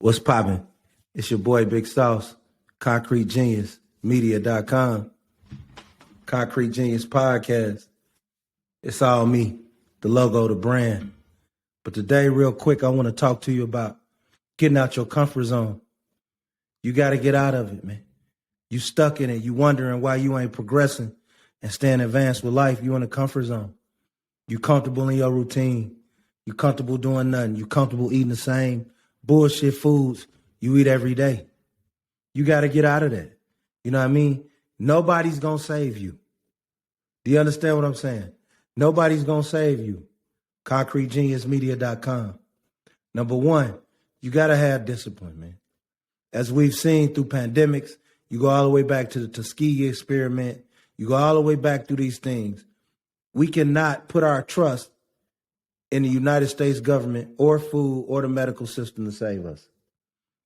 What's poppin'? It's your boy Big Sauce, Concrete Genius Media.com, Concrete Genius Podcast. It's all me, the logo, the brand. But today, real quick, I want to talk to you about getting out your comfort zone. You got to get out of it, man. You stuck in it. You wondering why you ain't progressing and staying advanced with life. You in a comfort zone. You comfortable in your routine. You comfortable doing nothing. You comfortable eating the same bullshit foods you eat every day. You got to get out of that. You know what I mean? Nobody's going to save you. Do you understand what I'm saying? Nobody's going to save you. ConcreteGeniusMedia.com. Number one, you got to have discipline, man. As we've seen through pandemics, you go all the way back to the Tuskegee experiment. You go all the way back through these things. We cannot put our trust in the United States government or food or the medical system to save us.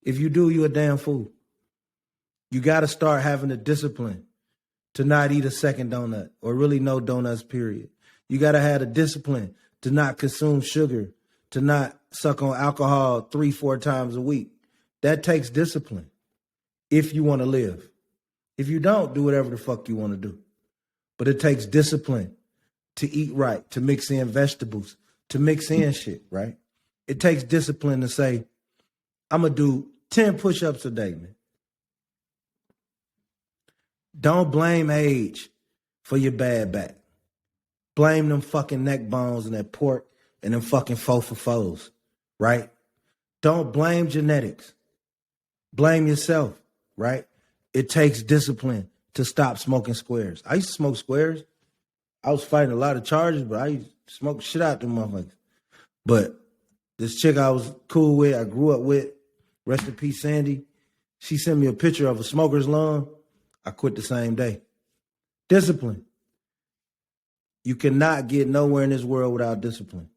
If you do, you're a damn fool. You got to start having the discipline to not eat a second donut or really no donuts, period. You got to have the discipline to not consume sugar, to not suck on alcohol 3-4 times a week. That takes discipline if you want to live. If you don't, do whatever the fuck you want to do. But it takes discipline to eat right, to mix in vegetables, to mix in shit, right? It takes discipline to say, I'm going to do 10 push-ups a day, man. Don't blame age for your bad back. Blame them fucking neck bones and that pork and them fucking faux for foes, right? Don't blame genetics. Blame yourself, right? It takes discipline to stop smoking squares. I used to smoke squares. I was fighting a lot of charges, but I used to smoke shit out them motherfuckers. But this chick I was cool with, I grew up with, rest in peace, Sandy, she sent me a picture of a smoker's lung. I quit the same day. Discipline. You cannot get nowhere in this world without discipline.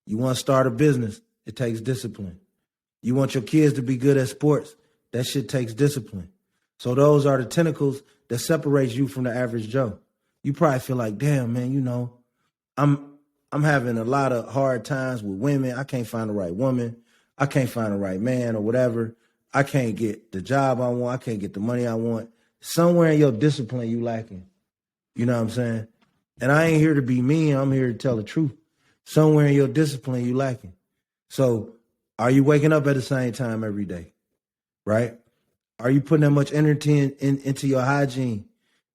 You want to start a business, it takes discipline. You want your kids to be good at sports, that shit takes discipline. So those are the tentacles that separate you from the average Joe. You probably feel like, damn, man, you know, I'm having a lot of hard times with women. I can't find the right woman. I can't find the right man or whatever. I can't get the job I want. I can't get the money I want. Somewhere in your discipline you lacking. You know what I'm saying? And I ain't here to be mean. I'm here to tell the truth. Somewhere in your discipline you lacking. So are you waking up at the same time every day? Right? Are you putting that much energy into your hygiene,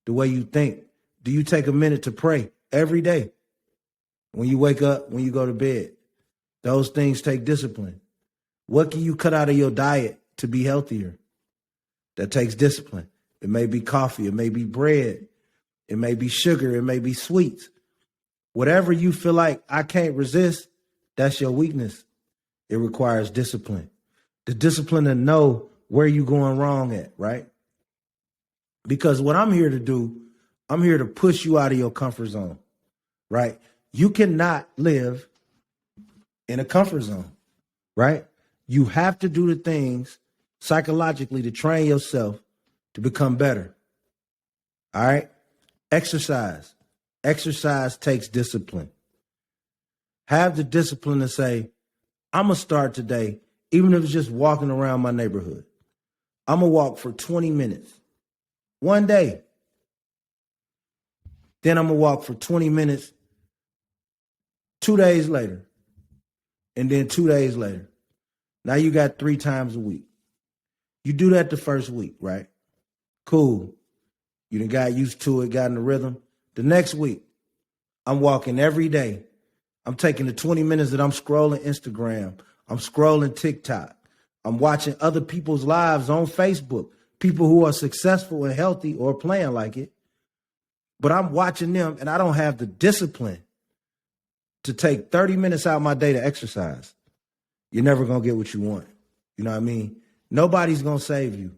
the way you think? Do you take a minute to pray every day? When you wake up, when you go to bed? Those things take discipline. What can you cut out of your diet to be healthier? That takes discipline. It may be coffee, it may be bread, it may be sugar, it may be sweets. Whatever you feel like I can't resist, that's your weakness. It requires discipline. The discipline to know where you're going wrong at, right? Because what I'm here to do, I'm here to push you out of your comfort zone, right? You cannot live in a comfort zone, right? You have to do the things psychologically to train yourself to become better. All right? Exercise. Exercise takes discipline. Have the discipline to say, I'm going to start today, even if it's just walking around my neighborhood. I'm going to walk for 20 minutes. One day. Then I'm going to walk for 20 minutes 2 days later. And then 2 days later. Now you got 3 times a week. You do that the first week, right? Cool. You done got used to it, got in the rhythm. The next week, I'm walking every day. I'm taking the 20 minutes that I'm scrolling Instagram. I'm scrolling TikTok. I'm watching other people's lives on Facebook. People who are successful and healthy or playing like it. But I'm watching them and I don't have the discipline to take 30 minutes out of my day to exercise. You're never going to get what you want. You know what I mean? Nobody's going to save you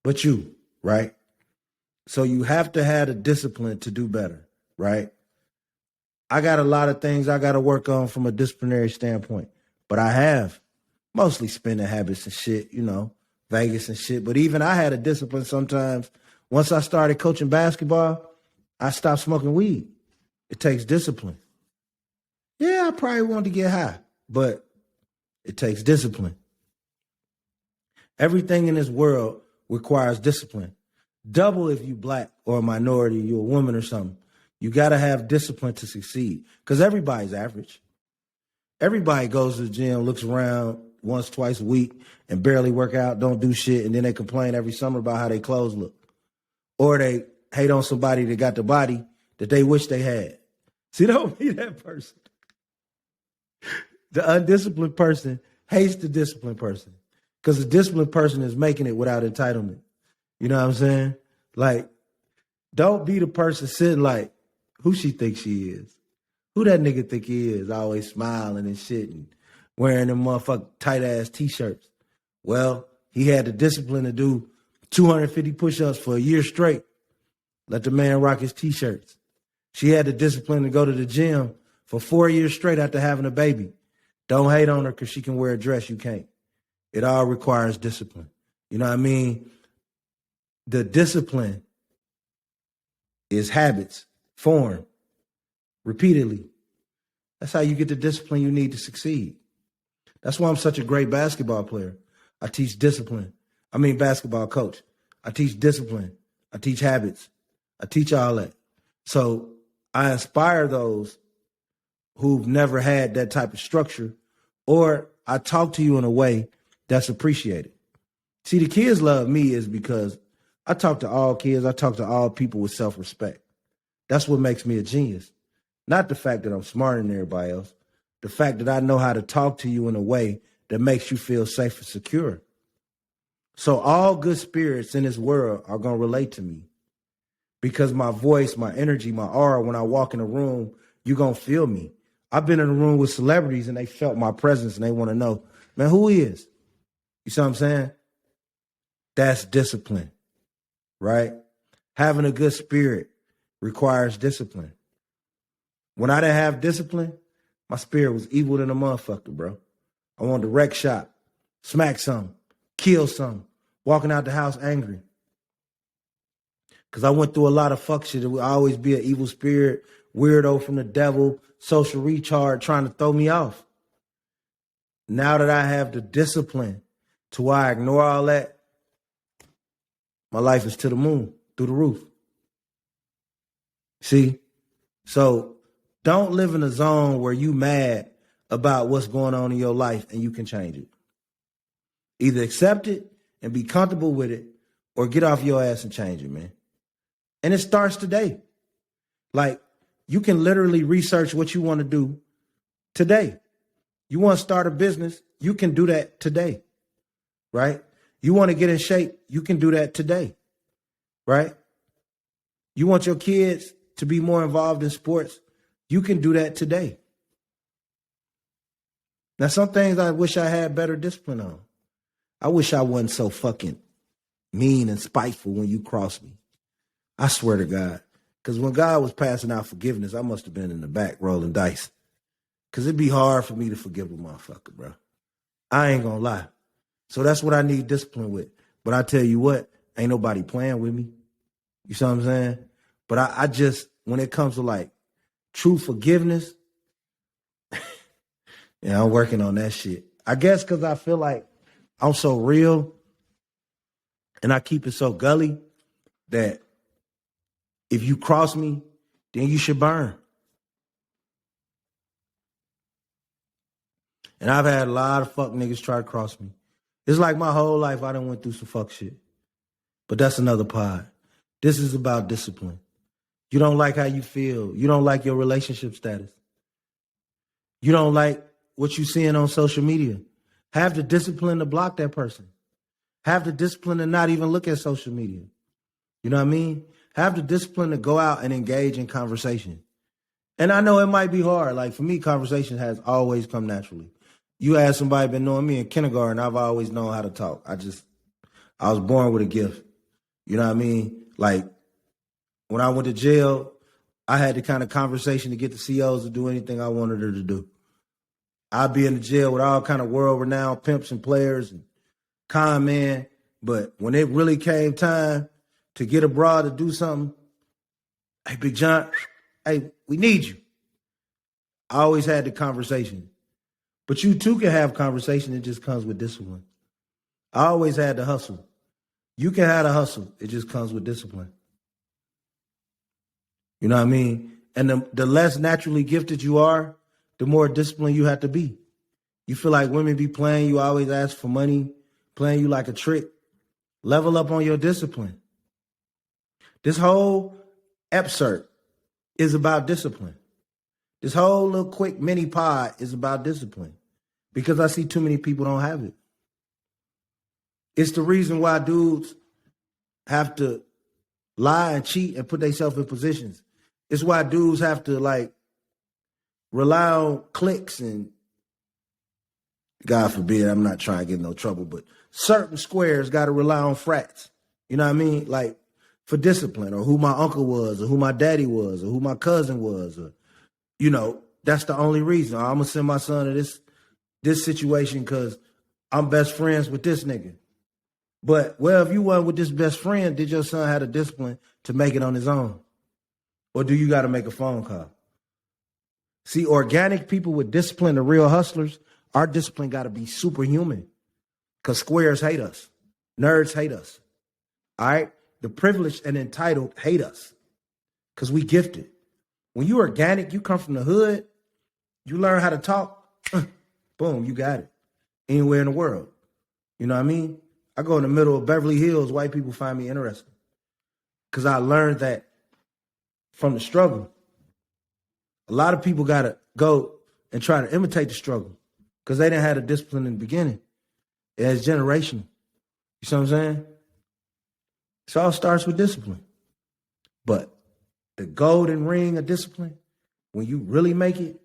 but you, right? So you have to have the discipline to do better, right? I got a lot of things I got to work on from a disciplinary standpoint, but I have mostly spending habits and shit, you know, Vegas and shit. But even I had a discipline sometimes. Once I started coaching basketball, I stopped smoking weed. It takes discipline. Yeah, I probably wanted to get high, but it takes discipline. Everything in this world requires discipline. Double if you black or a minority, you're a woman or something. You got to have discipline to succeed because everybody's average. Everybody goes to the gym, looks around once, twice a week and barely work out, don't do shit, and then they complain every summer about how their clothes look. Or they hate on somebody that got the body that they wish they had. See, don't be that person. The undisciplined person hates the disciplined person because the disciplined person is making it without entitlement. You know what I'm saying? Like, don't be the person sitting like, who she thinks she is? Who that nigga think he is? Always smiling and shit and wearing them motherfucking tight-ass T-shirts. Well, he had the discipline to do 250 push-ups for a year straight. Let the man rock his T-shirts. She had the discipline to go to the gym for 4 years straight after having a baby. Don't hate on her because she can wear a dress. You can't. It all requires discipline. You know what I mean? The discipline is habits formed repeatedly. That's how you get the discipline you need to succeed. That's why I'm such a great basketball player. I teach discipline. Basketball coach. I teach discipline. I teach habits. I teach all that. So I inspire those who've never had that type of structure, or I talk to you in a way that's appreciated. See, the kids love me is because I talk to all kids. I talk to all people with self-respect. That's what makes me a genius. Not the fact that I'm smarter than everybody else. The fact that I know how to talk to you in a way that makes you feel safe and secure. So all good spirits in this world are going to relate to me because my voice, my energy, my aura, when I walk in a room, you're going to feel me. I've been in a room with celebrities and they felt my presence and they want to know, man, who he is? You see what I'm saying? That's discipline, right? Having a good spirit requires discipline. When I didn't have discipline, my spirit was evil than a motherfucker, bro. I wanted to wreck shop, smack something, kill something, walking out the house angry. Because I went through a lot of fuck shit. It would always be an evil spirit, weirdo from the devil, social retard trying to throw me off. Now that I have the discipline to why I ignore all that, my life is to the moon, through the roof. See? So don't live in a zone where you mad about what's going on in your life and you can change it. Either accept it and be comfortable with it or get off your ass and change it, man. And it starts today. Like, you can literally research what you want to do today. You want to start a business, you can do that today, right? You want to get in shape, you can do that today, right? You want your kids to be more involved in sports, you can do that today. Now, some things I wish I had better discipline on. I wish I wasn't so fucking mean and spiteful when you cross me. I swear to God. Because when God was passing out forgiveness, I must have been in the back rolling dice. Because it'd be hard for me to forgive a motherfucker, bro. I ain't going to lie. So that's what I need discipline with. But I tell you what, ain't nobody playing with me. You see what I'm saying? But I just, when it comes to like true forgiveness, I'm working on that shit. I guess because I feel like I'm so real and I keep it so gully that if you cross me, then you should burn. And I've had a lot of fuck niggas try to cross me. It's like my whole life I done went through some fuck shit. But that's another pod. This is about discipline. You don't like how you feel. You don't like your relationship status. You don't like what you seeing on social media. Have the discipline to block that person. Have the discipline to not even look at social media. You know what I mean? Have the discipline to go out and engage in conversation. And I know it might be hard. Like for me, conversation has always come naturally. You ask somebody been knowing me in kindergarten, I've always known how to talk. I was born with a gift. You know what I mean? Like when I went to jail, I had the kind of conversation to get the COs to do anything I wanted her to do. I'd be in the jail with all kind of world-renowned pimps and players and con men. But when it really came time to get abroad to do something, hey, Big John, hey, we need you. I always had the conversation. But you too can have conversation. It just comes with discipline. I always had the hustle. You can have the hustle. It just comes with discipline. You know what I mean? And the less naturally gifted you are, the more disciplined you have to be. You feel like women be playing you, always ask for money, playing you like a trick. Level up on your discipline. This whole excerpt is about discipline. This whole little quick mini pod is about discipline because I see too many people don't have it. It's the reason why dudes have to lie and cheat and put themselves in positions. It's why dudes have to like rely on clicks and God forbid, I'm not trying to get in no trouble, but certain squares got to rely on frats. You know what I mean? Like for discipline or who my uncle was or who my daddy was or who my cousin was. Or, you know, that's the only reason. I'm going to send my son to this situation because I'm best friends with this nigga. But, well, if you weren't with this best friend, did your son have the discipline to make it on his own? Or do you got to make a phone call? See, organic people with discipline, the real hustlers, our discipline got to be superhuman because squares hate us. Nerds hate us. All right? The privileged and entitled hate us because we gifted. When you organic, you come from the hood, you learn how to talk, boom, you got it. Anywhere in the world. You know what I mean? I go in the middle of Beverly Hills, white people find me interesting because I learned that from the struggle. A lot of people got to go and try to imitate the struggle because they didn't have the discipline in the beginning. It's generational. You see what I'm saying? It all starts with discipline. But the golden ring of discipline, when you really make it,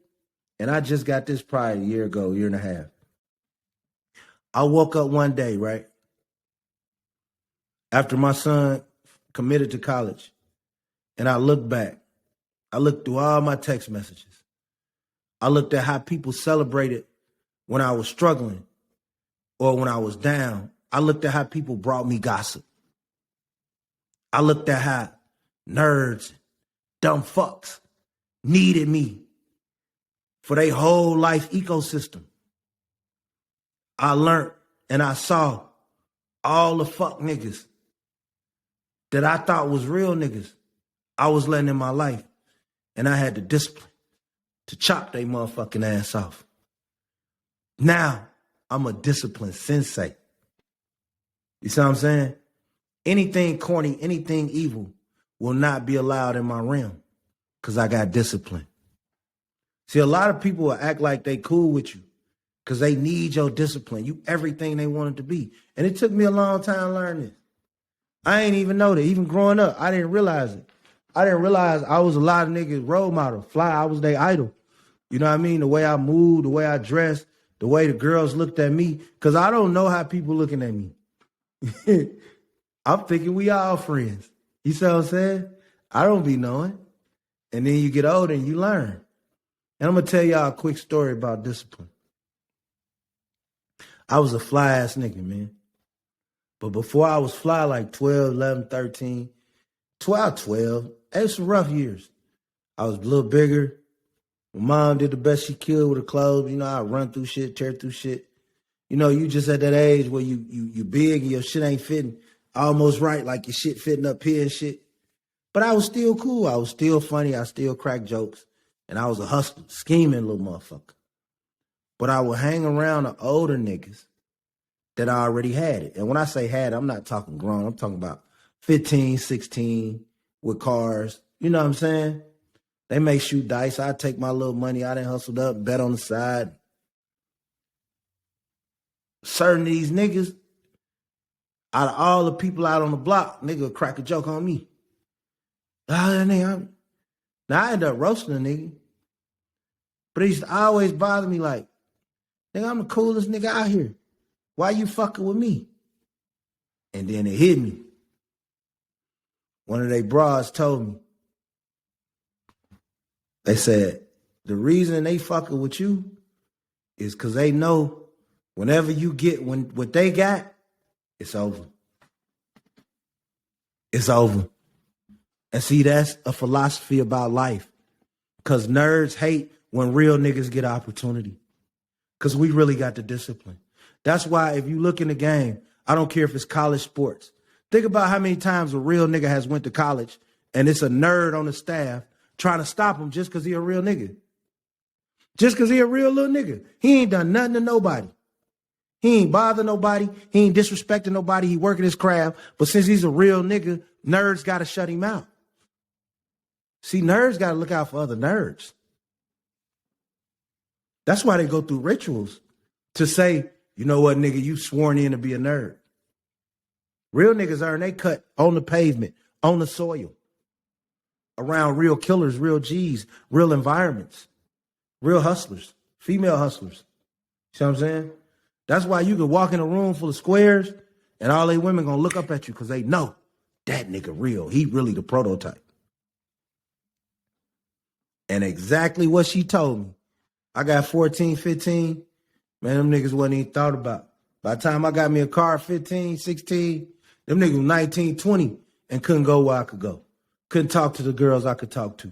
and I just got this probably a year ago, year and a half. I woke up one day, right? After my son committed to college, and I looked back. I looked through all my text messages. I looked at how people celebrated when I was struggling or when I was down. I looked at how people brought me gossip. I looked at how nerds, dumb fucks needed me for their whole life ecosystem. I learned and I saw all the fuck niggas that I thought was real niggas I was letting in my life. And I had the discipline to chop their motherfucking ass off. Now, I'm a disciplined sensei. You see what I'm saying? Anything corny, anything evil will not be allowed in my realm because I got discipline. See, a lot of people will act like they cool with you because they need your discipline. You everything they wanted to be. And it took me a long time to learn this. I ain't even know that. Even growing up, I didn't realize it. I didn't realize I was a lot of niggas' role model. Fly, I was their idol. You know what I mean? The way I moved, the way I dressed, the way the girls looked at me. Because I don't know how people looking at me. I'm thinking we all friends. You see what I'm saying? I don't be knowing. And then you get older and you learn. And I'm going to tell y'all a quick story about discipline. I was a fly ass nigga, man. But before I was fly, like 12, 11, 13, 12, it was some rough years. I was a little bigger. My mom did the best she could with her clothes. You know, I run through shit, tear through shit. You know, you just at that age where you big and your shit ain't fitting almost right, like your shit fitting up here and shit. But I was still cool. I was still funny. I still cracked jokes. And I was a hustler, scheming little motherfucker. But I would hang around the older niggas that I already had it. And when I say had, I'm not talking grown. I'm talking about 15, 16 with cars. You know what I'm saying? They may shoot dice. I take my little money I done hustled up, bet on the side. Certain of these niggas, out of all the people out on the block, nigga would crack a joke on me. Now I end up roasting a nigga. But it used to always bother me like, nigga, I'm the coolest nigga out here. Why you fucking with me? And then it hit me. One of they broads told me, they said, the reason they fucking with you is because they know whenever you get what they got, it's over. It's over. And see, that's a philosophy about life. Because nerds hate when real niggas get opportunity. Because we really got the discipline. That's why if you look in the game, I don't care if it's college sports. Think about how many times a real nigga has went to college and it's a nerd on the staff trying to stop him just because he a real nigga. Just because he a real little nigga. He ain't done nothing to nobody. He ain't bother nobody. He ain't disrespecting nobody. He working his craft. But since he's a real nigga, nerds got to shut him out. See, nerds got to look out for other nerds. That's why they go through rituals to say, you know what, nigga, you sworn in to be a nerd. Real niggas earn they cut on the pavement, on the soil, around real killers, real G's, real environments, real hustlers, female hustlers. See what I'm saying? That's why you can walk in a room full of squares and all they women gonna look up at you because they know that nigga real. He really the prototype. And exactly what she told me. I got 14, 15. Man, them niggas wasn't even thought about. By the time I got me a car at 15, 16, them niggas was 19, 20 and couldn't go where I could go. Couldn't talk to the girls I could talk to.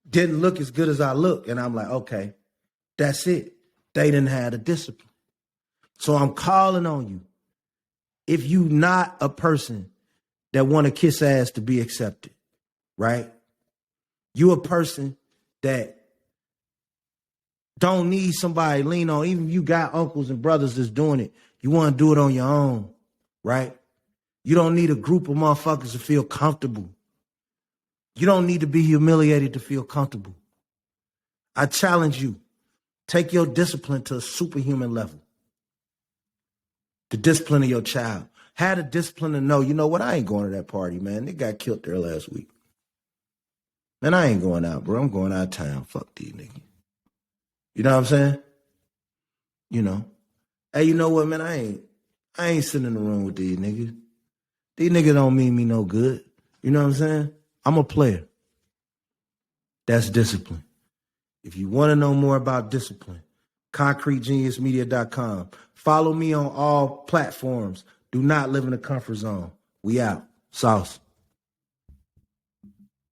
Didn't look as good as I look. And I'm like, okay, that's it. They didn't have the discipline. So I'm calling on you. If you not a person that want to kiss ass to be accepted, right? You a person that don't need somebody to lean on. Even if you got uncles and brothers that's doing it, you want to do it on your own, right? You don't need a group of motherfuckers to feel comfortable. You don't need to be humiliated to feel comfortable. I challenge you, take your discipline to a superhuman level. The discipline of your child. Have the discipline to know, you know what, I ain't going to that party, man. They got killed there last week. Man, I ain't going out, bro. I'm going out of town. Fuck these niggas. You know what I'm saying? You know. Hey, you know what, man? I ain't sitting in the room with these niggas. These niggas don't mean me no good. You know what I'm saying? I'm a player. That's discipline. If you want to know more about discipline, ConcreteGeniusMedia.com. Follow me on all platforms. Do not live in the comfort zone. We out. Sauce.